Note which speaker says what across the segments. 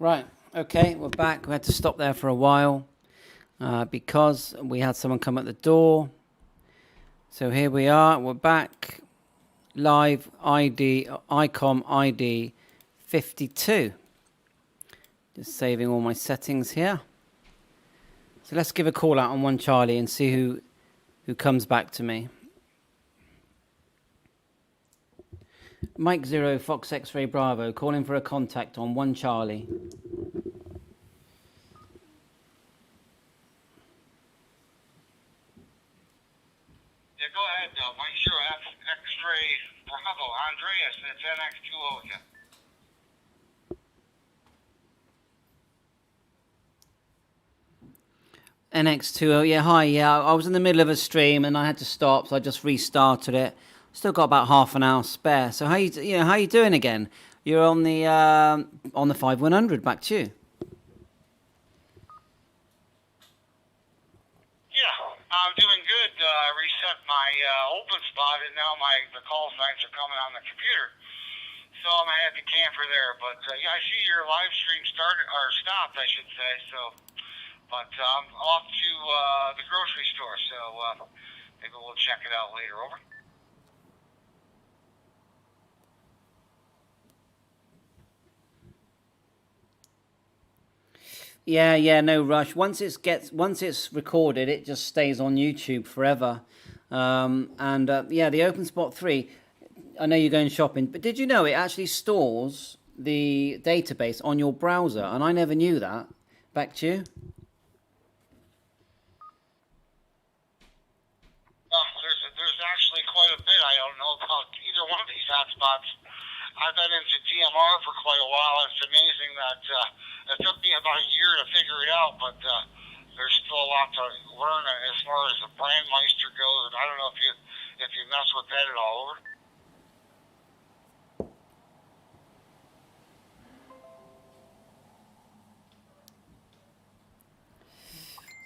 Speaker 1: Right, okay, we're back. We had to stop there for a while because we had someone come at the door. So here we are, we're back. Live Icom ID-52. Just saving all my settings here. So let's give a call out on 1 Charlie and see who comes back to me. Mike 0 Fox X-Ray Bravo calling for a contact on 1 Charlie.
Speaker 2: Yeah, go ahead, Mike 0 X-Ray Bravo, Andreas, it's NX20 again.
Speaker 1: NX20, yeah, hi, yeah, I was in the middle of a stream and I had to stop, so I just restarted it. Still got about half an hour spare. So how you doing again? You're on the 5100. Back to you.
Speaker 2: Yeah, I'm doing good. I reset my open spot, and now the call signs are coming on the computer. So I'm at the camper there. But yeah, I see your live stream started or stopped, I should say. So, but I'm off to the grocery store. So maybe we'll check it out later. Over.
Speaker 1: Yeah, no rush. Once it's recorded, it just stays on YouTube forever. Yeah, the OpenSpot 3. I know you're going shopping, but did you know it actually stores the database on your browser? And I never knew that. Back to you.
Speaker 2: There's actually quite a bit I don't know about either one of these hotspots. I've been into DMR for quite a while. It's amazing that it took me about a year to figure it out, but there's still a lot to learn as far as the Brandmeister goes. And I don't know if you mess with that at all. Over.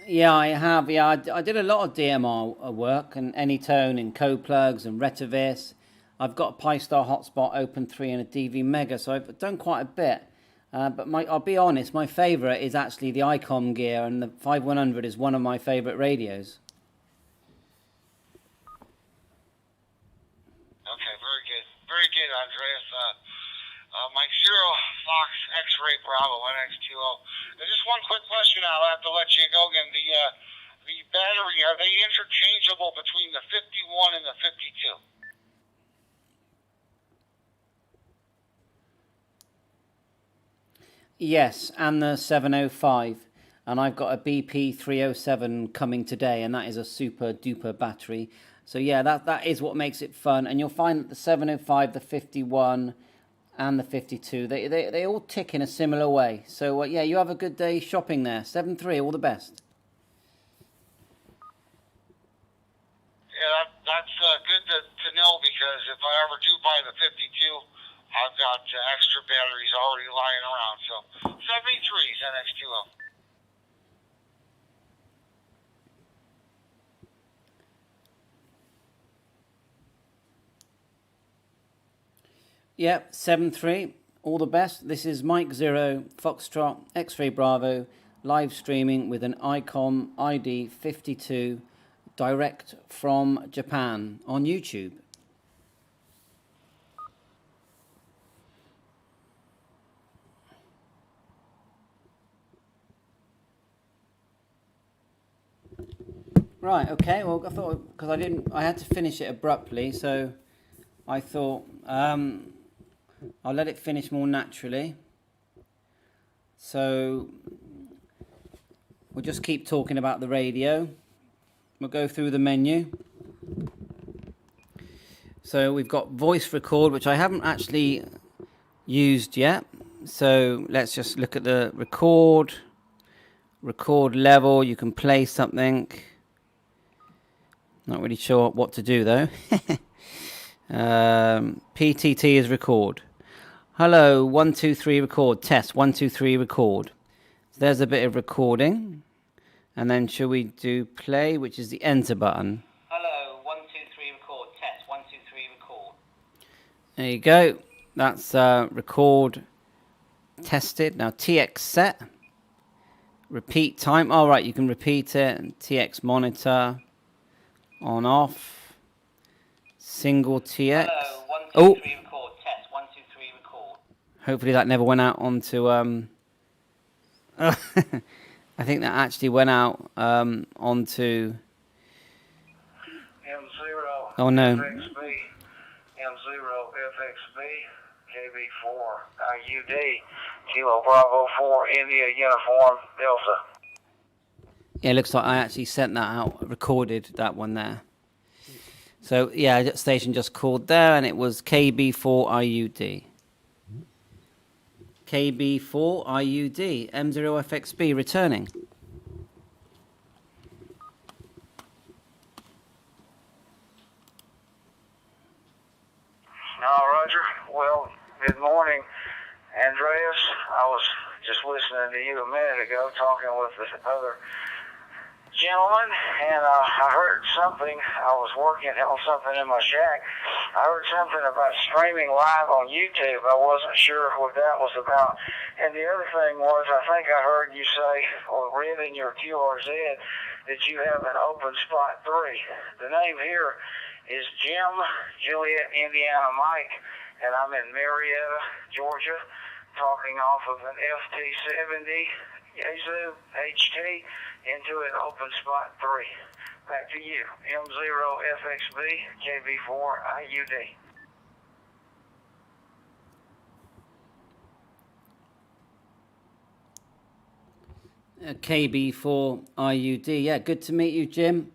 Speaker 1: Yeah, I have. Yeah, I did a lot of DMR work and Anytone and Coplugs and Retivis. I've got a Pi-Star hotspot, Open 3 and a DV Mega, so I've done quite a bit. But I'll be honest, my favourite is actually the Icom gear, and the 5100 is one of my favourite radios.
Speaker 2: Okay, very good. Very good, Andreas. Mike 0 Fox X-Ray Bravo NX20. Just one quick question, I'll have to let you go again. The battery, are they interchangeable between the 51 and the 52?
Speaker 1: Yes, and the 705. And I've got a BP307 coming today, and that is a super duper battery. So yeah, that is what makes it fun. And you'll find that the 705, the 51, and the 52, they all tick in a similar way. So yeah, you have a good day shopping there. 7-3, all the best.
Speaker 2: Yeah, that's good to know, because if I ever do buy the 52, I've got extra batteries already lying around. So 73 is NX20.
Speaker 1: Yep, 7-3, all the best. This is Mike 0 Foxtrot X-Ray Bravo live streaming with an Icom ID-52 direct from Japan on YouTube. Right, okay, well, I thought, because I had to finish it abruptly, so I thought I'll let it finish more naturally. So we'll just keep talking about the radio. We'll go through the menu. So we've got voice record, which I haven't actually used yet. So let's just look at the record level. You can play something. Not really sure what to do though. PTT is record. Hello, 1 2 3 record. Test 1 2 3 record. So there's a bit of recording, and then shall we do play, which is the enter button.
Speaker 3: Hello, 1 2 3 record. Test 1 2 3 record.
Speaker 1: There you go. That's record tested. Now TX set. Repeat time. All right, you can repeat it. And TX monitor. On off. Single TX.
Speaker 3: Hello, 1, 2,
Speaker 1: Oh.
Speaker 3: 3, record. Test, 1, 2, 3, record.
Speaker 1: Hopefully that never went out onto... I think that actually went out onto...
Speaker 2: M0
Speaker 1: Oh, no.
Speaker 2: FXB, M0 FXB, KB4 IUD, Kilo Bravo 4, India Uniform Delta.
Speaker 1: Yeah, it looks like I actually sent that out, recorded that one there. So, yeah, that station just called there, and it was KB4 IUD. KB4 IUD, M0 FXB returning.
Speaker 2: Roger. Well, good morning, Andreas. I was just listening to you a minute ago talking with the other gentleman, and I heard something. I was working on something in my shack. I heard something about streaming live on YouTube. I wasn't sure what that was about. And the other thing was, I think I heard you say, or read in your QRZ, that you have an open spot 3. The name here is Jim, Juliet, Indiana, Mike, and I'm in Marietta, Georgia, talking off of an FT70 Yazoo HT into an open spot 3. Back to you, M0 FXB, KB4 IUD.
Speaker 1: KB4 IUD. Yeah, good to meet you, Jim.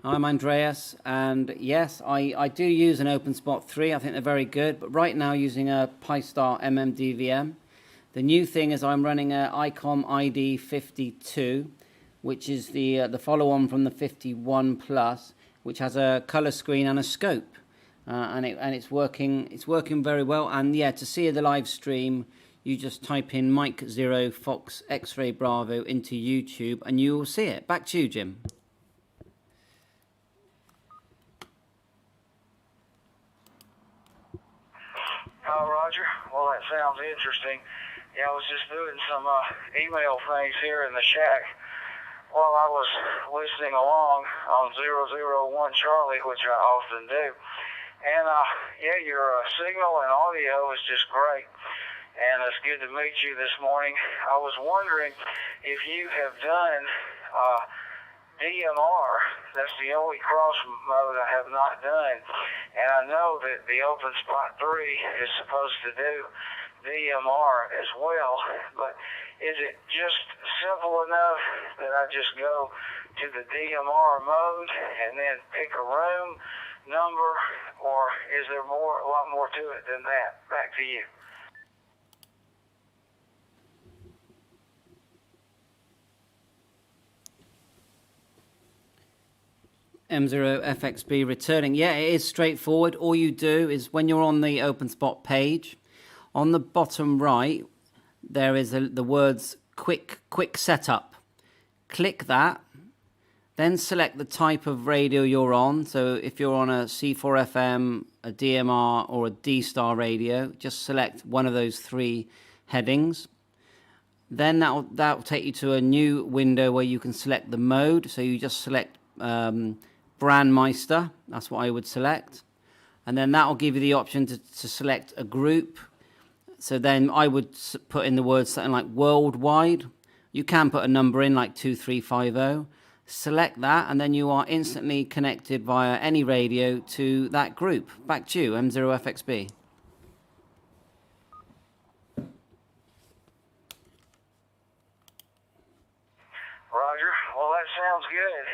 Speaker 1: I'm Andreas, and yes, I do use an OpenSpot 3. I think they're very good, but right now using a Pi-Star MMDVM. The new thing is I'm running a Icom ID-52, which is the follow-on from the 51 Plus, which has a color screen and a scope, and it's working very well. And yeah, to see the live stream, you just type in Mike 0 Fox X-Ray Bravo into YouTube, and you will see it. Back to you, Jim.
Speaker 2: Roger. Well, that sounds interesting. Yeah, I was just doing some email things here in the shack while I was listening along on 001 Charlie, which I often do. And, yeah, your signal and audio is just great. And it's good to meet you this morning. I was wondering if you have done DMR. That's the only cross mode I have not done. And I know that the OpenSpot 3 is supposed to do DMR as well, but is it just simple enough that I just go to the DMR mode and then pick a room number, or is there a lot more to it than that? Back to you.
Speaker 1: M0 FXB returning. Yeah, it is straightforward. All you do is when you're on the OpenSpot page, on the bottom right, there is the words quick setup. Click that, then select the type of radio you're on. So if you're on a C4 FM, a DMR, or a D-Star radio, just select one of those 3 headings. Then that'll take you to a new window where you can select the mode. So you just select Brandmeister, that's what I would select, and then that will give you the option to select a group. So then I would put in the words something like worldwide. You can put a number in like 2350, select that, and then you are instantly connected via any radio to that group. Back to you, M0 FXB.
Speaker 2: Roger. Well, that sounds good.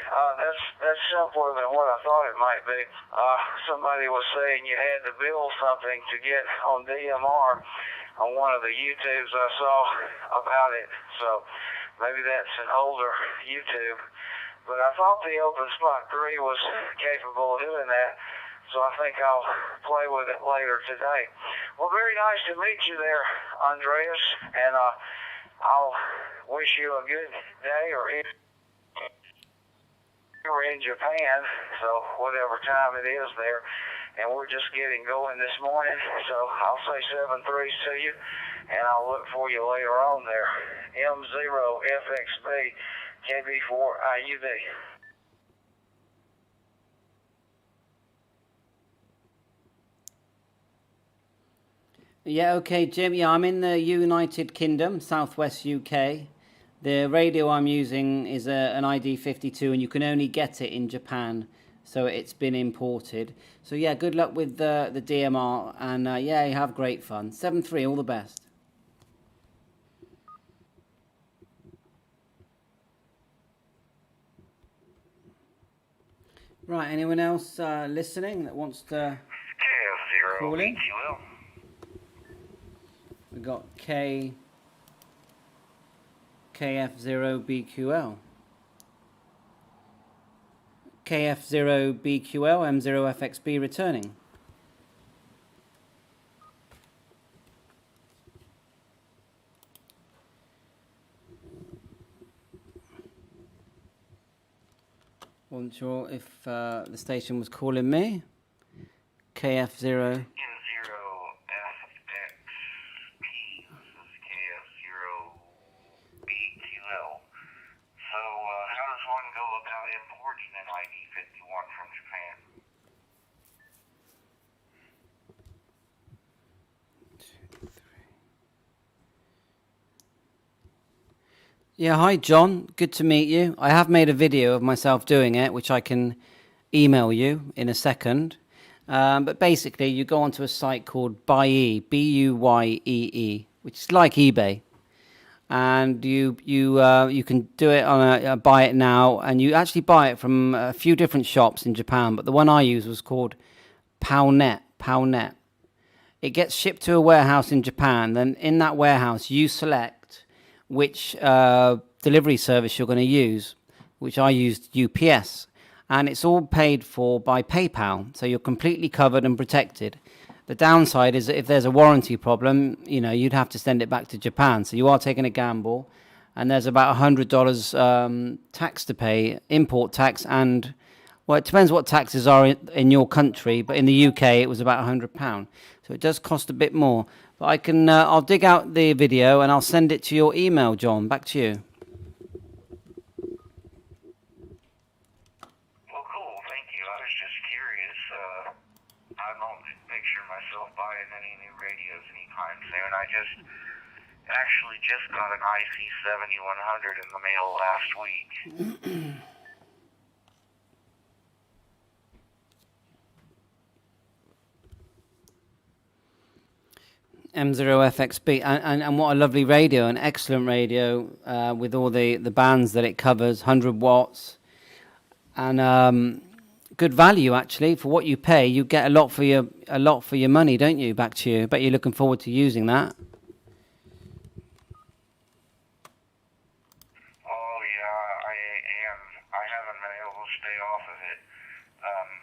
Speaker 2: That's simpler than what I thought it might be. Somebody was saying you had to build something to get on DMR on one of the YouTubes I saw about it. So maybe that's an older YouTube. But I thought the OpenSpot 3 was capable of doing that. So I think I'll play with it later today. Well, very nice to meet you there, Andreas. And I'll wish you a good day, or we're in Japan, so whatever time it is there, and we're just getting going this morning, so I'll say 7-3 to you, and I'll look for you later on there. M0FXB, KB4IUB.
Speaker 1: Yeah, okay, Jim. Yeah, I'm in the United Kingdom, southwest UK. The radio I'm using is an ID-52, and you can only get it in Japan, so it's been imported. So yeah, good luck with the DMR, and yeah, you have great fun. 7-3, all the best. Right, anyone else listening that wants to call in? We got KF0BQL. KF0BQL, M0FXB returning. Wasn't sure if the station was calling me. KF0.
Speaker 2: ID-51 from Japan.
Speaker 1: Yeah, hi John, good to meet you. I have made a video of myself doing it, which I can email you in a second. But basically, you go onto a site called Buyee, B-U-Y-E-E, which is like eBay. And you can do it on a buy it now, and you actually buy it from a few different shops in Japan. But the one I used was called Pownet. It gets shipped to a warehouse in Japan. Then in that warehouse, you select which delivery service you're going to use, which I used UPS. And it's all paid for by PayPal, so you're completely covered and protected. The downside is that if there's a warranty problem, you'd have to send it back to Japan. So you are taking a gamble, and there's about $100 tax to pay, import tax, and well, it depends what taxes are in your country, but in the UK it was about £100. So it does cost a bit more. But I'll dig out the video and I'll send it to your email, John. Back to you.
Speaker 2: Well, cool. Thank you. I was just curious. I don't picture myself buying any new radios anytime soon. I actually just got an IC7100 in the mail last week.
Speaker 1: M0FXB, and what a lovely radio, an excellent radio with all the bands that it covers, 100 watts, and good value actually for what you pay. You get a lot for your money, don't you? Back to you. Bet you're looking forward to using that.
Speaker 2: Oh yeah, I am. I haven't been able to stay off of it.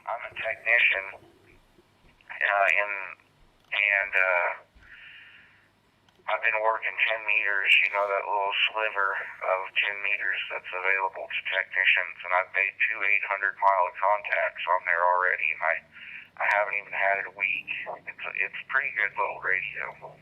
Speaker 2: I'm a technician, I've been working 10 meters, that little sliver of 10 meters that's available to technicians, and I've made 2 800-mile contacts on there already, and I haven't even had it a week. It's a pretty good little radio.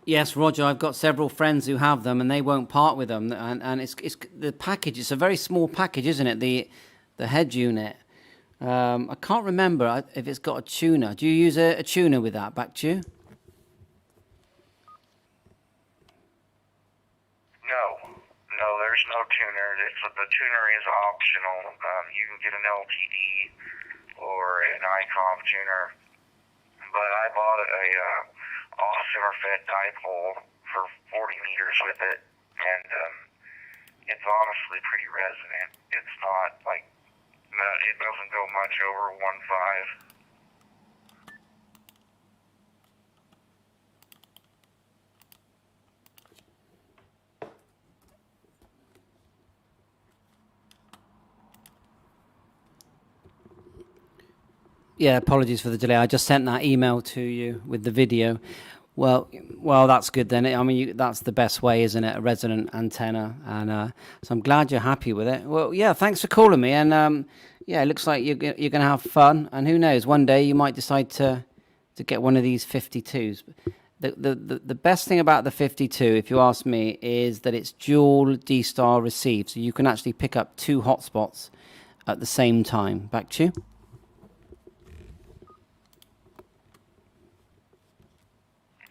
Speaker 1: Yes, Roger, I've got several friends who have them, and they won't part with them, and it's the package. It's a very small package, isn't it? The head unit. I can't remember if it's got a tuner. Do you use a tuner with that? Back to you.
Speaker 2: No, there's no tuner. The tuner is optional. You can get an LTD or an Icom tuner, but I bought a off-center-fed dipole for 40 meters with it, and it's honestly pretty resonant. It's not like, it doesn't go much over 1.5.
Speaker 1: Yeah, apologies for the delay. I just sent that email to you with the video. Well, that's good then. I mean, that's the best way, isn't it? A resonant antenna, and so I'm glad you're happy with it. Well, yeah, thanks for calling me, and yeah, it looks like you're going to have fun, and who knows, one day you might decide to get one of these 52s. The best thing about the 52, if you ask me, is that it's dual D-Star receive, so you can actually pick up two hotspots at the same time. Back to you.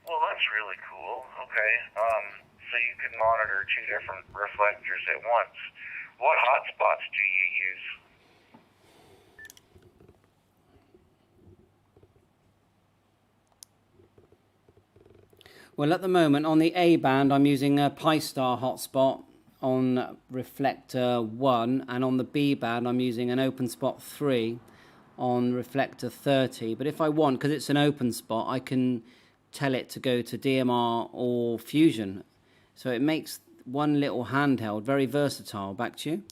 Speaker 2: Well, that's really cool. Okay. So you can monitor two different reflectors at once. What hotspots do you use?
Speaker 1: Well, at the moment, on the A band, I'm using a Pi-Star hotspot on reflector 1, and on the B band, I'm using an open spot 3 on reflector 30. But if I want, because it's an open spot, I can tell it to go to DMR or Fusion. So it makes one little handheld very versatile. Back to you.
Speaker 2: Does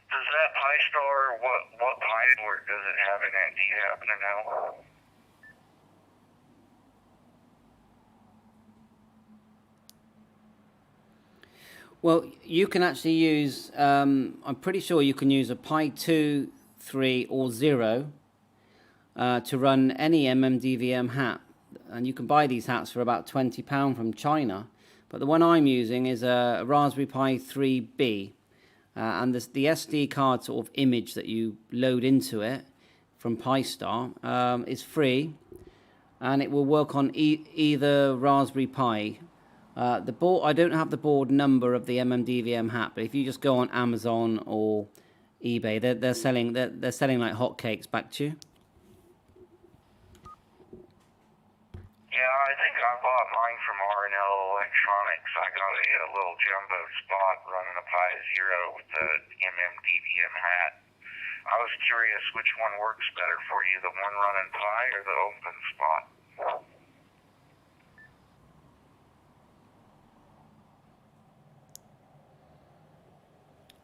Speaker 2: that Pi Star, what Pi port does it have in it? Do you happen to know?
Speaker 1: Well, you can actually use, I'm pretty sure you can use a Pi 2, 3 or 0 to run any MMDVM hat. And you can buy these hats for about £20 from China. But the one I'm using is a Raspberry Pi 3B. And the SD card sort of image that you load into it from Pi-Star is free. And it will work on either Raspberry Pi. The board, I don't have the board number of the MMDVM hat, but if you just go on Amazon or eBay, they're selling like hotcakes. Back to you.
Speaker 2: Yeah, I think I bought mine from R&L Electronics. I got a little jumbo spot running a Pi Zero with the MMDVM hat. I was curious which one works better for you, the one running Pi or the open spot?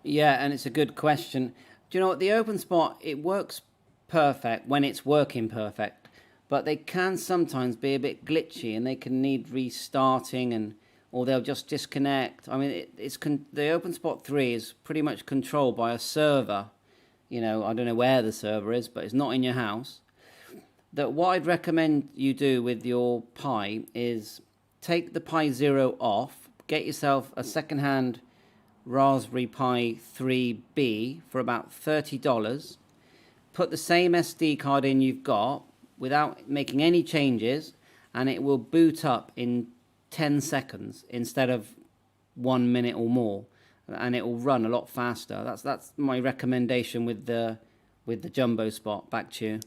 Speaker 1: Yeah, and it's a good question. Do you know what? The open spot, it works perfect when it's working perfect, but they can sometimes be a bit glitchy and they can need restarting, or they'll just disconnect. I mean, the open spot 3 is pretty much controlled by a server. You know, I don't know where the server is, but it's not in your house. That what I'd recommend you do with your Pi is take the Pi Zero off, get yourself a second-hand Raspberry Pi 3B for about $30. Put the same SD card in you've got without making any changes, and it will boot up in 10 seconds instead of 1 minute or more, and it will run a lot faster. That's my recommendation with the jumbo spot. Back to you.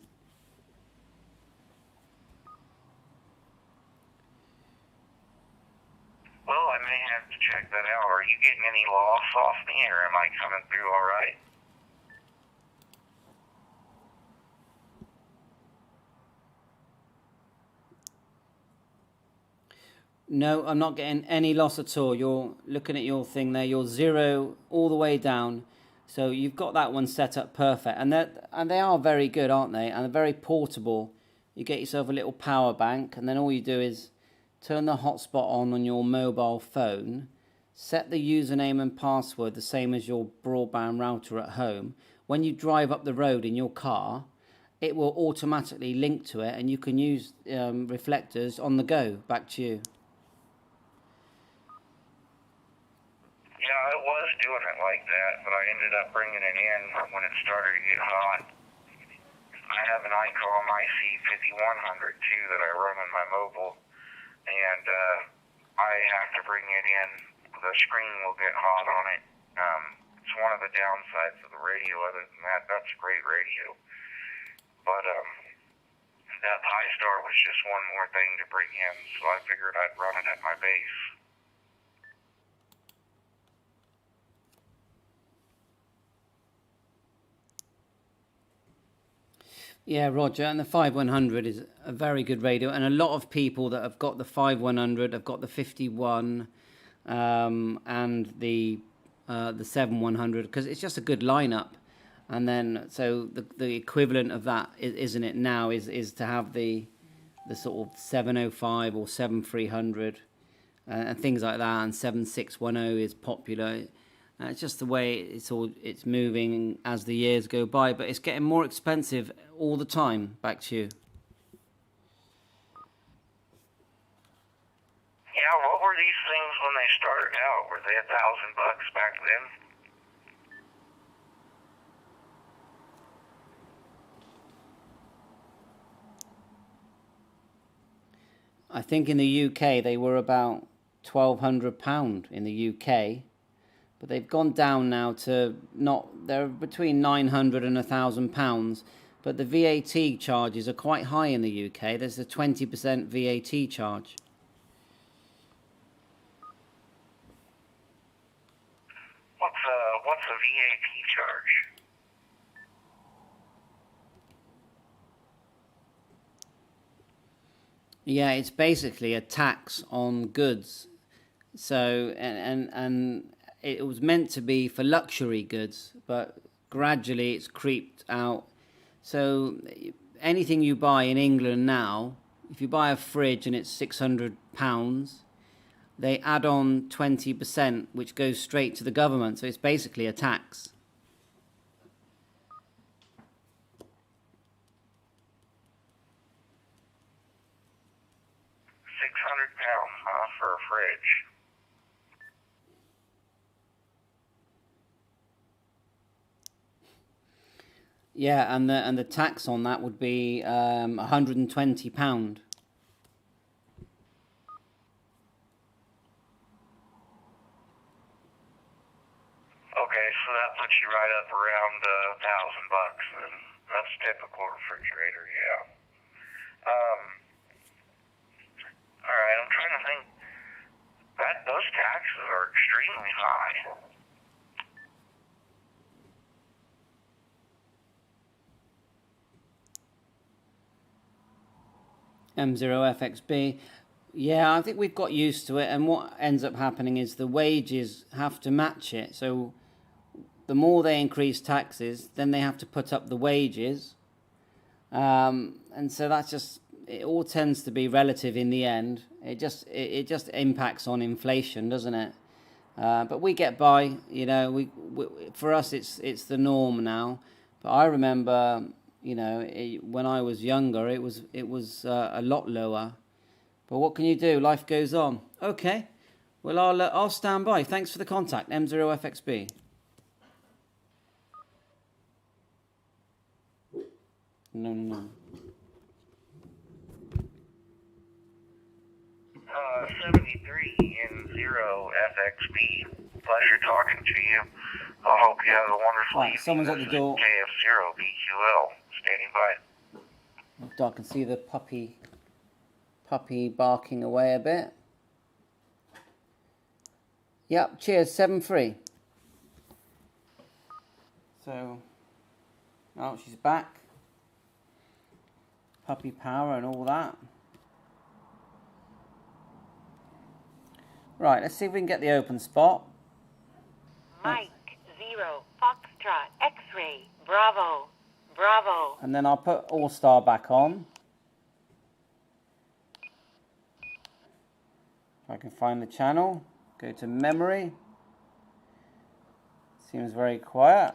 Speaker 2: Well, I may have to check that out. Are you getting any loss off me, or am I coming through all right?
Speaker 1: No, I'm not getting any loss at all. You're looking at your thing there. You're 0 all the way down. So you've got that one set up perfect. And they are very good, aren't they? And they're very portable. You get yourself a little power bank, and then all you do is turn the hotspot on your mobile phone, set the username and password the same as your broadband router at home. When you drive up the road in your car, it will automatically link to it, and you can use reflectors on the go. Back to you.
Speaker 2: Yeah, I was doing it like that, but I ended up bringing it in when it started to get hot. I have an Icom IC5100 too that I run on my mobile, and I have to bring it in. The screen will get hot on it. It's one of the downsides of the radio. Other than that, that's great radio. But that Pi Star was just one more thing to bring in, so I figured I'd run it at my base.
Speaker 1: Yeah, Roger, and the 5100 is a very good radio, and a lot of people that have got the 5100 have got the 51 and the 7100, because it's just a good lineup. And then, so the equivalent of that, isn't it now, is to have the sort of 705 or 7300 and things like that, and 7610 is popular. It's just the way it's moving as the years go by, but it's getting more expensive all the time. Back to you.
Speaker 2: Yeah, what were these things when they started out? Were they $1,000 back then?
Speaker 1: I think in the UK they were about £1,200 in the UK, but they've gone down now to they're between £900 and £1,000. But the VAT charges are quite high in the UK. There's a 20% VAT charge.
Speaker 2: What's a VAT charge?
Speaker 1: Yeah, it's basically a tax on goods. So and it was meant to be for luxury goods, but gradually it's creeped out. So anything you buy in England now, if you buy a fridge and it's £600, they add on 20%, which goes straight to the government. So it's basically a tax.
Speaker 2: £600 for a fridge.
Speaker 1: Yeah, and the tax on that would be £120.
Speaker 2: Okay, so that puts you right up around $1,000, and that's typical refrigerator, yeah. All right, I'm trying to think. Those taxes are extremely high.
Speaker 1: M0FXB. Yeah, I think we've got used to it, and what ends up happening is the wages have to match it. So the more they increase taxes, then they have to put up the wages. And so that's just, it all tends to be relative in the end. It just impacts on inflation, doesn't it? But we get by, you know. We for us, it's the norm now. But I remember, you know, when I was younger, it was a lot lower. But what can you do? Life goes on. Okay. Well, I'll stand by. Thanks for the contact, M0FXB. No.
Speaker 2: 73 in 0FXB. Pleasure talking to you. I hope you have a wonderful evening.
Speaker 1: Someone's at the door.
Speaker 2: KF0BQL. Standing by.
Speaker 1: I can see the puppy barking away a bit. Yep, cheers, 7-3. So, oh, she's back. Puppy power and all that. Right, let's see if we can get the open spot.
Speaker 4: Mike, 0, Foxtrot, X-ray, Bravo, Bravo.
Speaker 1: And then I'll put All-Star back on. If I can find the channel, go to memory. Seems very quiet.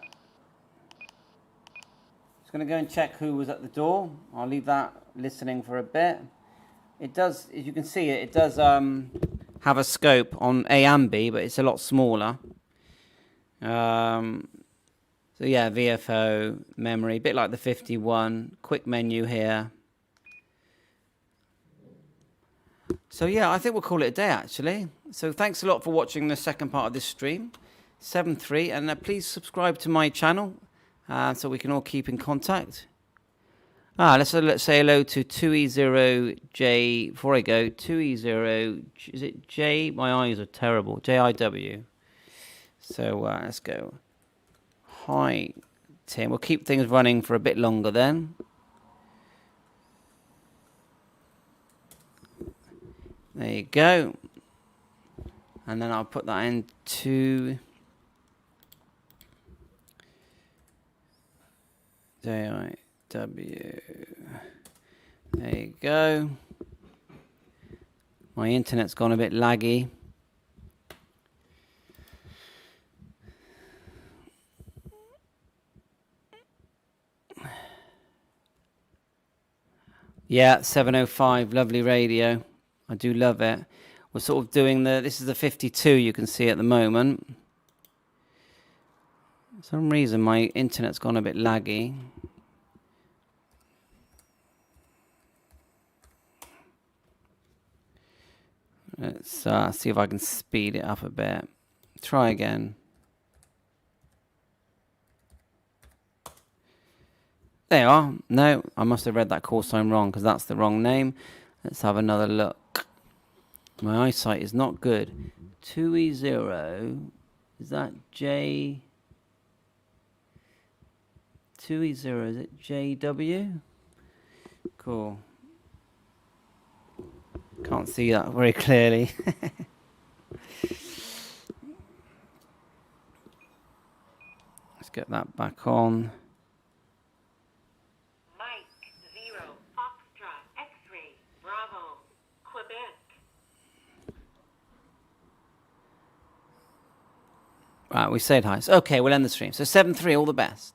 Speaker 1: Just going to go and check who was at the door. I'll leave that listening for a bit. It does, as you can see, it does have a scope on A and B, but it's a lot smaller. So yeah, VFO, memory, a bit like the 51, quick menu here. So yeah, I think we'll call it a day actually. So thanks a lot for watching the second part of this stream, 7-3, and please subscribe to my channel so we can all keep in contact. Let's say hello to 2E0J, before I go, 2E0, is it J? My eyes are terrible, JIW. So let's go. Hi, Tim. We'll keep things running for a bit longer then. There you go. And then I'll put that into JIW. There you go. My internet's gone a bit laggy. Yeah, 705, lovely radio. I do love it. We're sort of doing this is the 52 you can see at the moment. For some reason my internet's gone a bit laggy. Let's see if I can speed it up a bit. Try again. There you are. No, I must have read that call sign wrong because that's the wrong name. Let's have another look. My eyesight is not good. 2E0. Is that J? 2E0. Is it JW? Cool. Can't see that very clearly. Let's get that back on.
Speaker 4: Mike 0 Foxtrot X-ray Bravo Quebec.
Speaker 1: Right, we said hi. So, okay, we'll end the stream. So 7-3, all the best.